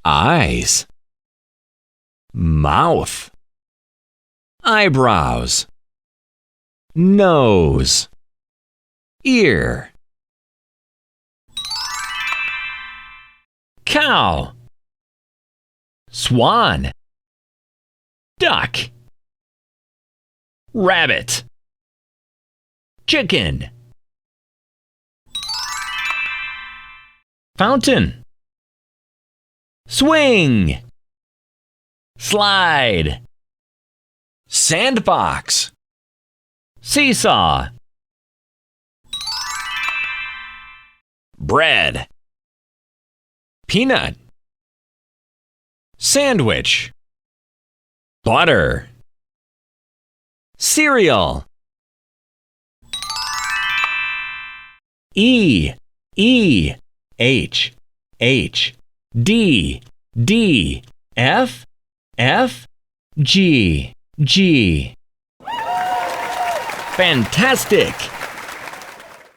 eyes, mouth, eyebrows, nose, ear, cow, swan, duck, rabbit, chicken, fountain, swing, slide, sandbox, seesaw, bread, peanut, sandwich, butter, cereal, E, E, H, H, D, D, F, F, G, G. Fantastic!